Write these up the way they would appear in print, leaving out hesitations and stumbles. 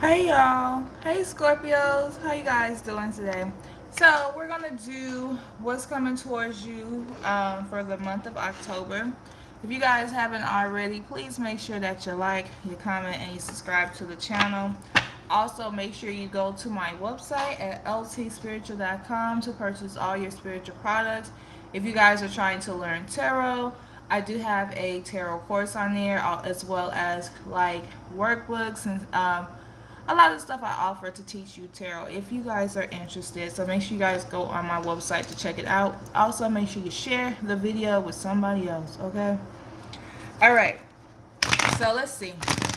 Hey y'all. Hey Scorpios. How you guys doing today? So we're gonna do what's coming towards you for the month of October. If you guys haven't already, please make sure that you like, you comment, and you subscribe to the channel. Also, make sure you go to my website at ltspiritual.com to purchase all your spiritual products. If you guys are trying to learn tarot, I do have a tarot course on there, as well as like workbooks and a lot of stuff I offer to teach you tarot if you guys are interested. So make sure you guys go on my website to check it out. Also, make sure you share the video with somebody else, okay? All right. So let's see.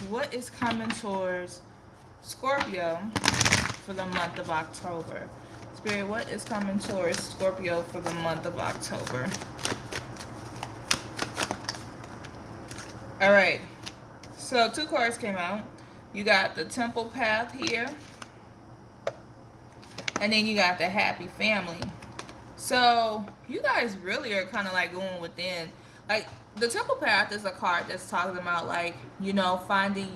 What is coming towards Scorpio for the month of October? Spirit, what is coming towards Scorpio for the month of October? All right. So two cards came out. You got the Temple Path here, and then you got the Happy Family. So you guys really are kind of like going within. Like the Temple Path is a card that's talking about like, finding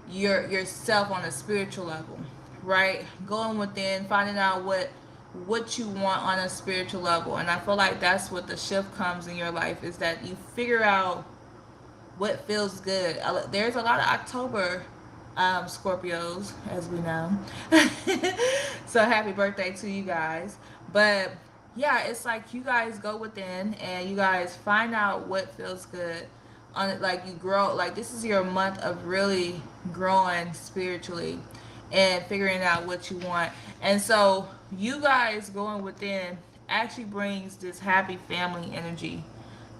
yourself on a spiritual level, right? Going within, finding out what you want on a spiritual level. And I feel like that's what the shift comes in your life, is that you figure out what feels good. There's a lot of October Scorpios, as we know. So happy birthday to you guys. But yeah, it's like you guys go within and you guys find out what feels good. On it, like you grow. Like this is your month of really growing spiritually and figuring out what you want. And so you guys going within actually brings this happy family energy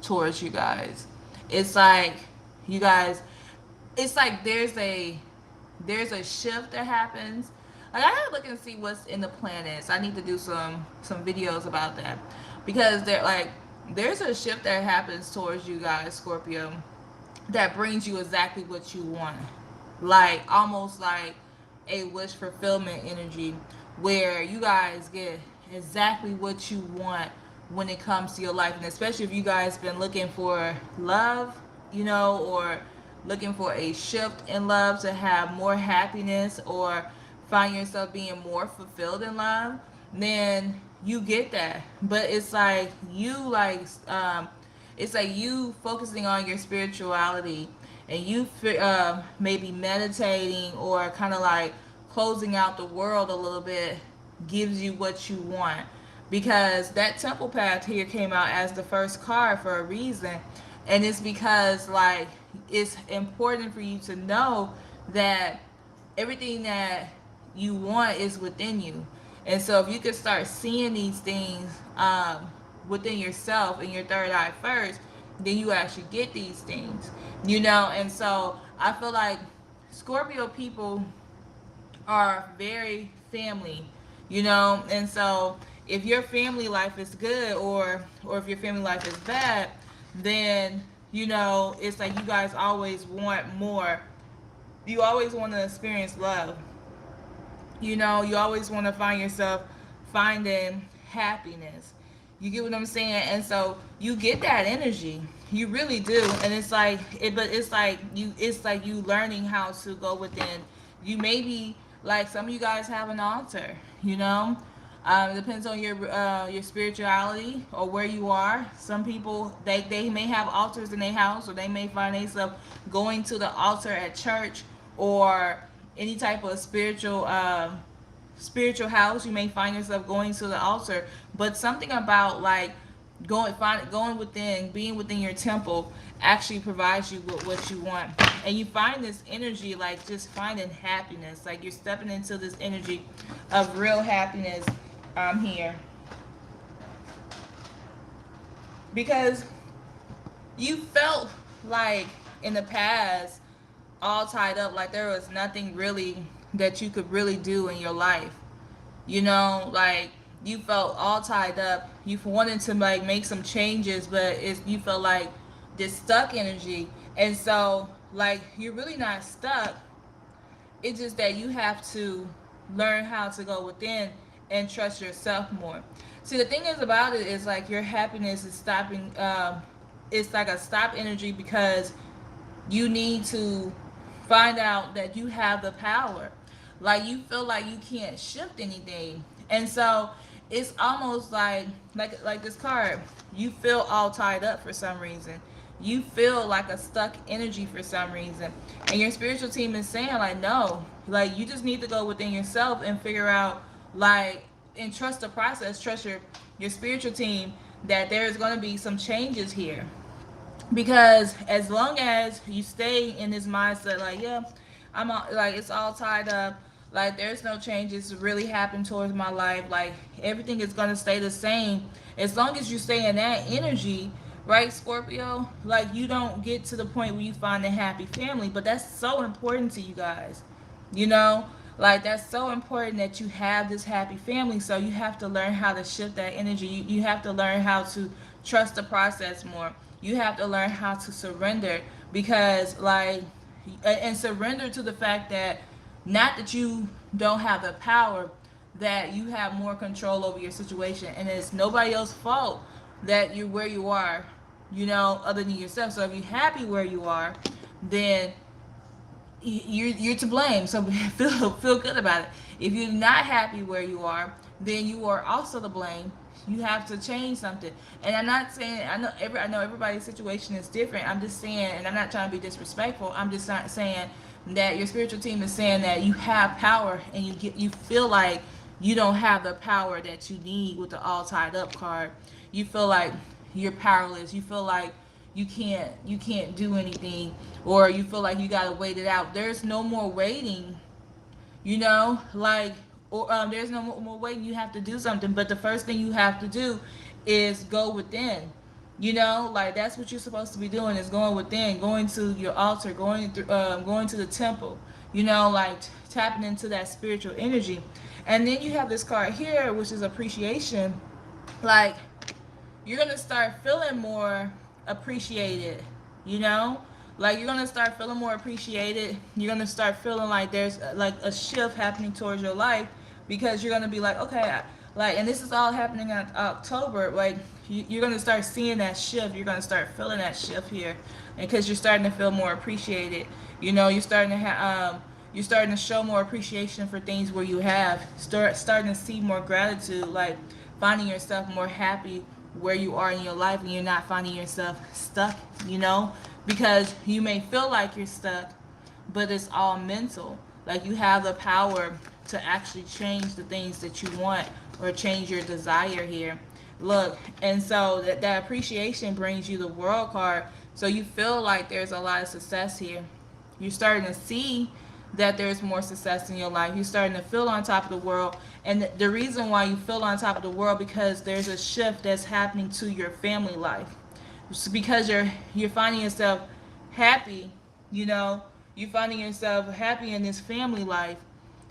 towards you guys. It's like you guys, it's like there's a shift that happens. Like I gotta look and see what's in the planets. I need to do some videos about that, because there's a shift that happens towards you guys, Scorpio, that brings you exactly what you want. Like almost like a wish fulfillment energy, where you guys get exactly what you want when it comes to your life. And especially if you guys been looking for love, or looking for a shift in love to have more happiness, or find yourself being more fulfilled in love, then you get that. But it's like you focusing on your spirituality, and you maybe meditating or kind of like closing out the world a little bit gives you what you want. Because that Temple Path here came out as the first card for a reason, and it's because like it's important for you to know that everything that you want is within you. And so if you could start seeing these things within yourself in your third eye first, then you actually get these things, and so I feel like Scorpio people are very family, and so if your family life is good, or if your family life is bad, then it's like you guys always want more. You always want to experience love. You always want to find yourself finding happiness. You get what I'm saying? And so you get that energy. You really do. And it's like but it's like you learning how to go within. You maybe, like, some of you guys have an altar, it depends on your spirituality or where you are. Some people, they may have altars in their house, or they may find themselves going to the altar at church, or any type of spiritual house. You may find yourself going to the altar, but something about like going within, being within your temple, actually provides you with what you want. And you find this energy, like just finding happiness, like you're stepping into this energy of real happiness here, because you felt like in the past all tied up, like there was nothing really that you could really do in your life. Like you felt all tied up. You wanted to like make some changes, but you felt like this stuck energy. And so like you're really not stuck. It's just that you have to learn how to go within and trust yourself more. See, the thing is about it is like your happiness is stopping. It's like a stop energy, because you need to find out that you have the power. Like you feel like you can't shift anything. And so it's almost like this card. You feel all tied up for some reason. You feel like a stuck energy for some reason. And your spiritual team is saying like no. Like you just need to go within yourself and figure out like and trust the process, trust your spiritual team that there's going to be some changes here, because as long as you stay in this mindset like yeah I'm all, like it's all tied up, like there's no changes really happen towards my life, like everything is going to stay the same, as long as you stay in that energy, right, Scorpio, like you don't get to the point where you find a happy family. But that's so important to you guys, you know, like that's so important that you have this happy family. So you have to learn how to shift that energy. You have to learn how to trust the process more. You have to learn how to surrender, because like and surrender to the fact that not that you don't have the power, that you have more control over your situation, and it's nobody else's fault that you're where you are, you know, other than yourself. So if you're happy where you are, then you're to blame. So feel good about it. If you're not happy where you are, then you are also to blame. You have to change something. And I'm not saying I know everybody's situation is different. I'm just saying, and I'm not trying to be disrespectful. I'm just not saying that your spiritual team is saying that you have power and you feel like you don't have the power that you need with the all tied up card. You feel like you're powerless. You feel like you can't do anything, or you feel like you gotta wait it out. There's no more waiting, you know, like or there's no more waiting. You have to do something. But the first thing you have to do is go within. You know, like that's what you're supposed to be doing, is going within, going to your altar, going to the temple. You know, like tapping into that spiritual energy. And then you have this card here, which is appreciation. Like you're gonna start feeling more appreciated, you know, like you're gonna start feeling more appreciated. You're gonna start feeling like there's like a shift happening towards your life, because you're gonna be like okay, like, and this is all happening in October, like you're gonna start seeing that shift. You're gonna start feeling that shift here, and because you're starting to feel more appreciated, you know, you're starting to show more appreciation for things where you have starting to see more gratitude, like finding yourself more happy where you are in your life, and you're not finding yourself stuck, you know, because you may feel like you're stuck, but it's all mental. Like you have the power to actually change the things that you want, or change your desire here. Look, and so that appreciation brings you the world card. So you feel like there's a lot of success here. You're starting to see that there's more success in your life. You're starting to feel on top of the world. And the reason why you feel on top of the world, because there's a shift that's happening to your family life. It's because you're finding yourself happy, you know, you're finding yourself happy in this family life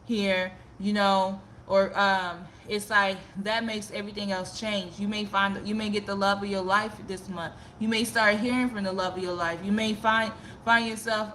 here, you know, or it's like that makes everything else change. You may get the love of your life this month. You may start hearing from the love of your life. You may find yourself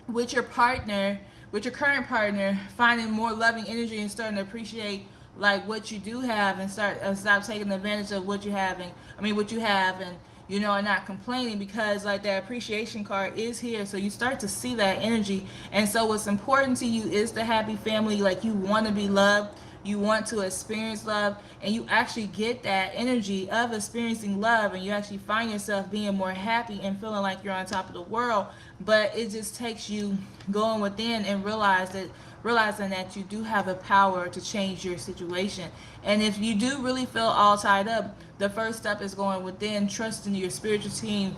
with your partner, with your current partner, finding more loving energy and starting to appreciate like what you do have, and stop taking advantage of what you have, and what you have, and you know, and not complaining, because like that appreciation card is here. So you start to see that energy. And so what's important to you is the happy family. Like you want to be loved, you want to experience love, and you actually get that energy of experiencing love, and you actually find yourself being more happy and feeling like you're on top of the world. But it just takes you going within and realizing that you do have the power to change your situation. And if you do really feel all tied up, the first step is going within, trusting your spiritual team,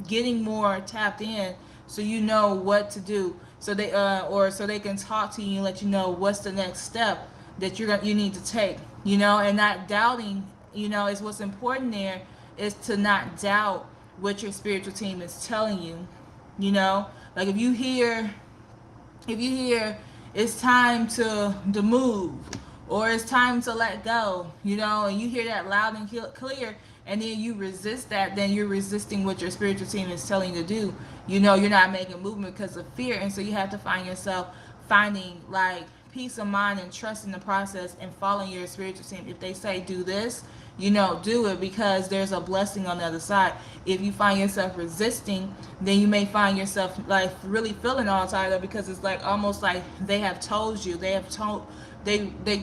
getting more tapped in, so you know what to do, so they can talk to you and let you know what's the next step that you need to take, you know, and not doubting, you know, is what's important there, is to not doubt what your spiritual team is telling you, you know. Like if you hear it's time to move, or it's time to let go, you know, and you hear that loud and clear, and then you resist that, then you're resisting what your spiritual team is telling you to do. You know, you're not making movement because of fear. And so you have to find yourself finding like peace of mind and trust in the process, and following your spiritual team. If they say do this, do it, because there's a blessing on the other side. If you find yourself resisting, then you may find yourself like really feeling all tired up, because it's like almost like they have told you, they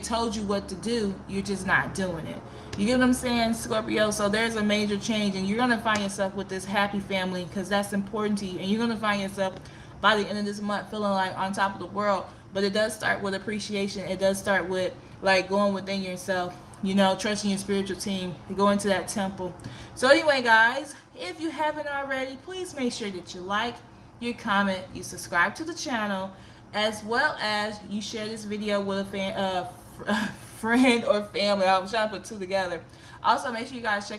told you what to do, you're just not doing it. You get what I'm saying, Scorpio? So there's a major change, and you're gonna find yourself with this happy family, because that's important to you, and you're gonna find yourself by the end of this month feeling like on top of the world. But it does start with appreciation. It does start with like going within yourself, trusting your spiritual team, going to that temple. So anyway, guys, if you haven't already, please make sure that you like, you comment, you subscribe to the channel, as well as you share this video with a friend or family. I was trying to put two together. Also, make sure you guys check out